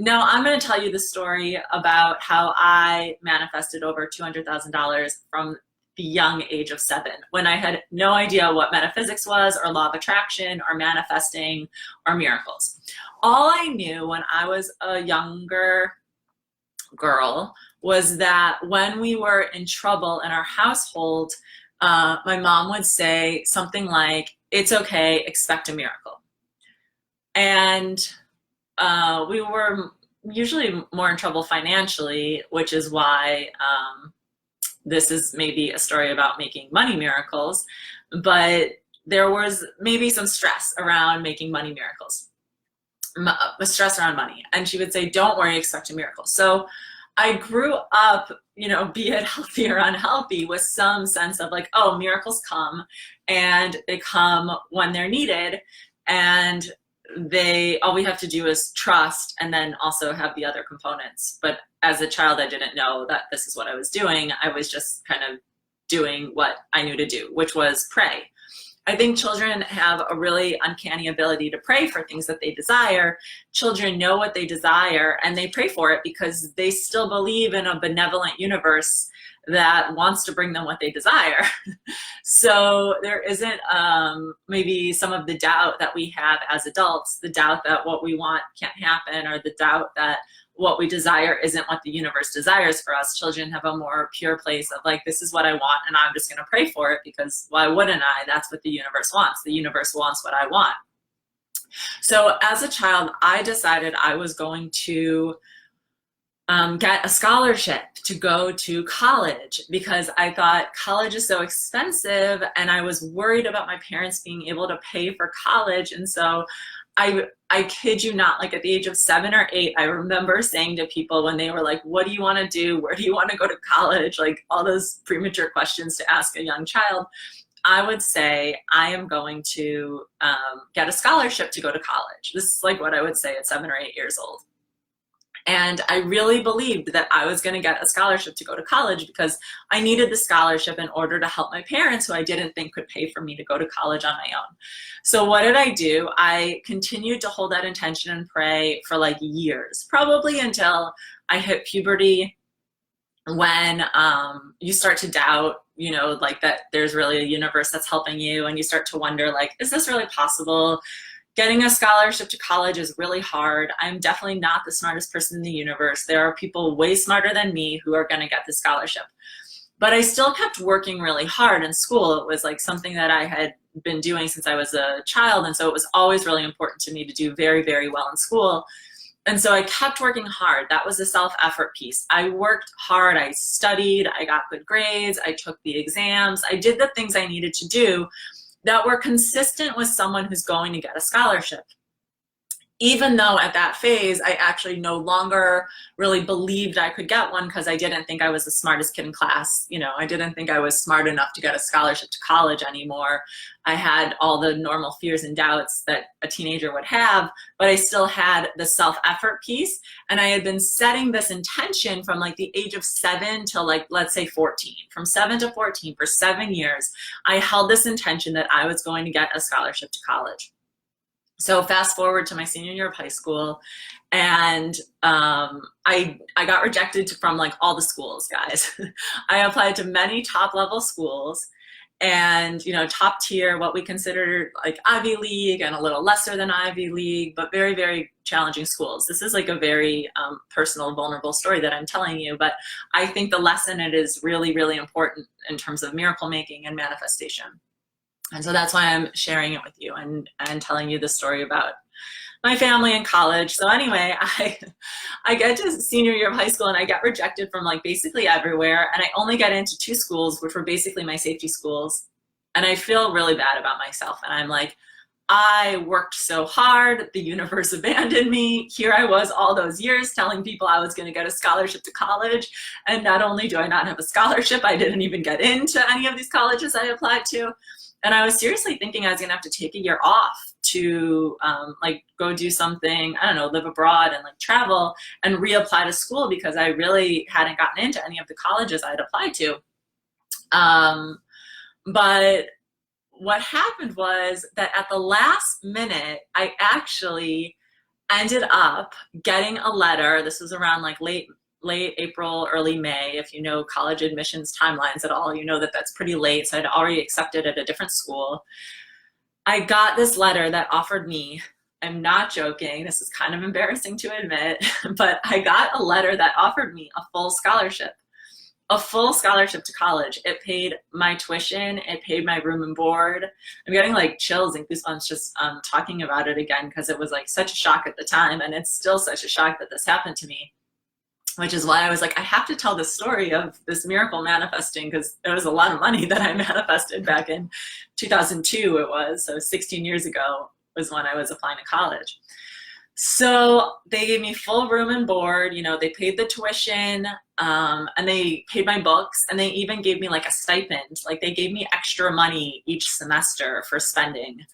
No, I'm going to tell you the story about how I manifested over $200,000 from the young age of 7, when I had no idea what metaphysics was, or law of attraction, or manifesting, or miracles. All I knew when I was a younger girl was that when we were in trouble in our household, my mom would say something like, "It's okay, expect a miracle." And we were usually more in trouble financially, which is why this is maybe a story about making money miracles. But there was maybe some stress around making money miracles, stress around money. And she would say, "Don't worry, expect a miracle." So I grew up, be it healthy or unhealthy, with some sense of like, oh, miracles come, and they come when they're needed. And all we have to do is trust, and then also have the other components. But as a child, I didn't know that this is what I was doing. I was just kind of doing what I knew to do, which was pray. I think children have a really uncanny ability to pray for things that they desire. Children know what they desire, and they pray for it because they still believe in a benevolent universe that wants to bring them what they desire. So there isn't maybe some of the doubt that we have as adults, the doubt that what we want can't happen, or the doubt that what we desire isn't what the universe desires for us. Children have a more pure place of like, this is what I want, and I'm just going to pray for it, because why wouldn't I? That's what the universe wants. The universe wants what I want. So as a child, I decided I was going to get a scholarship to go to college, because I thought college is so expensive, and I was worried about my parents being able to pay for college. And so I kid you not, like at the age of 7 or 8, I remember saying to people when they were like, "What do you want to do? Where do you want to go to college?" Like all those premature questions to ask a young child. I would say, I am going to get a scholarship to go to college. This is like what I would say at 7 or 8 years old. And I really believed that I was going to get a scholarship to go to college, because I needed the scholarship in order to help my parents, who I didn't think could pay for me to go to college on my own. So what did I do? I continued to hold that intention and pray for like years, probably until I hit puberty, when you start to doubt, like that there's really a universe that's helping you, and you start to wonder, like, is this really possible? Getting a scholarship to college is really hard. I'm definitely not the smartest person in the universe. There are people way smarter than me who are going to get the scholarship. But I still kept working really hard in school. It was like something that I had been doing since I was a child. And so it was always really important to me to do very, very well in school. And so I kept working hard. That was the self-effort piece. I worked hard. I studied. I got good grades. I took the exams. I did the things I needed to do that were consistent with someone who's going to get a scholarship. Even though at that phase, I actually no longer really believed I could get one, because I didn't think I was the smartest kid in class. I didn't think I was smart enough to get a scholarship to college anymore. I had all the normal fears and doubts that a teenager would have, but I still had the self-effort piece. And I had been setting this intention from like the age of 7 till like, let's say 14. From 7 to 14, for 7 years, I held this intention that I was going to get a scholarship to college. So fast forward to my senior year of high school, and I got rejected from like all the schools, guys. I applied to many top level schools, and top tier, what we consider like Ivy League, and a little lesser than Ivy League, but very, very challenging schools. This is like a very personal, vulnerable story that I'm telling you, but I think the lesson in it is really, really important in terms of miracle making and manifestation. And so that's why I'm sharing it with you, and telling you the story about my family in college. So anyway, I get to senior year of high school, and I get rejected from like basically everywhere. And I only get into 2 schools, which were basically my safety schools. And I feel really bad about myself. And I'm like, I worked so hard, the universe abandoned me. Here I was all those years telling people I was going to get a scholarship to college. And not only do I not have a scholarship, I didn't even get into any of these colleges I applied to. And I was seriously thinking I was gonna have to take a year off to like go do something, I don't know, live abroad and like travel and reapply to school, because I really hadn't gotten into any of the colleges I had applied to. But what happened was that at the last minute, I actually ended up getting a letter. This was around like late April, early May. If you know college admissions timelines at all, you know that that's pretty late. So I'd already accepted at a different school. I got this letter that offered me, I'm not joking, this is kind of embarrassing to admit, but I got a letter that offered me a full scholarship to college. It paid my tuition, it paid my room and board. I'm getting like chills and goosebumps just talking about it again, because it was like such a shock at the time, and it's still such a shock that this happened to me, which is why I was like, I have to tell this story of this miracle manifesting, because it was a lot of money that I manifested back in 2002 it was, so 16 years ago was when I was applying to college. So they gave me full room and board, you know, they paid the tuition, and they paid my books, and they even gave me like a stipend. Like they gave me extra money each semester for spending.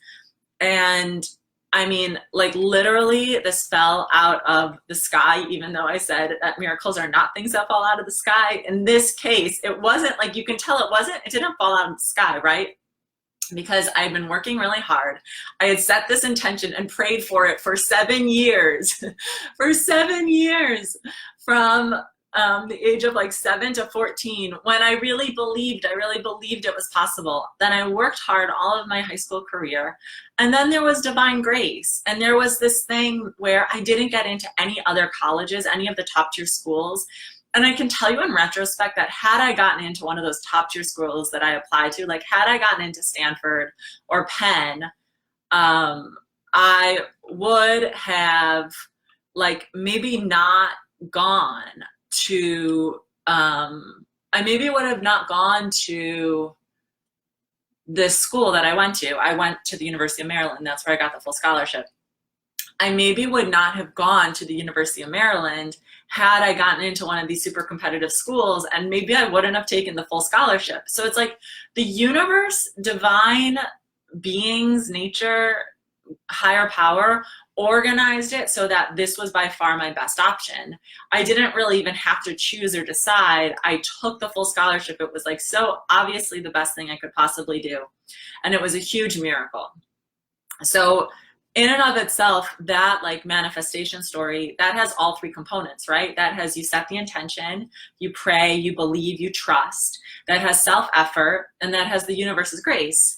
And I mean, like literally this fell out of the sky, even though I said that miracles are not things that fall out of the sky. In this case, it wasn't like, you can tell it didn't fall out of the sky, right? Because I'd been working really hard. I had set this intention and prayed for it for 7 years, for 7 years, from the age of like 7 to 14, when I really believed it was possible. Then I worked hard all of my high school career. And then there was divine grace. And there was this thing where I didn't get into any other colleges, any of the top tier schools. And I can tell you in retrospect that had I gotten into one of those top tier schools that I applied to, like had I gotten into Stanford or Penn, I would have like maybe not gone to, I maybe would have not gone to this school that I went to. I went to the University of Maryland. That's where I got the full scholarship. I maybe would not have gone to the University of Maryland had I gotten into one of these super competitive schools, and maybe I wouldn't have taken the full scholarship. So it's like the universe, divine beings, nature, higher power organized it so that this was by far my best option. I didn't really even have to choose or decide. I took the full scholarship. It was like so obviously the best thing I could possibly do. And it was a huge miracle. So in and of itself, that like manifestation story, that has all three components, right? That has, you set the intention, you pray, you believe, you trust. That has self-effort, and that has the universe's grace.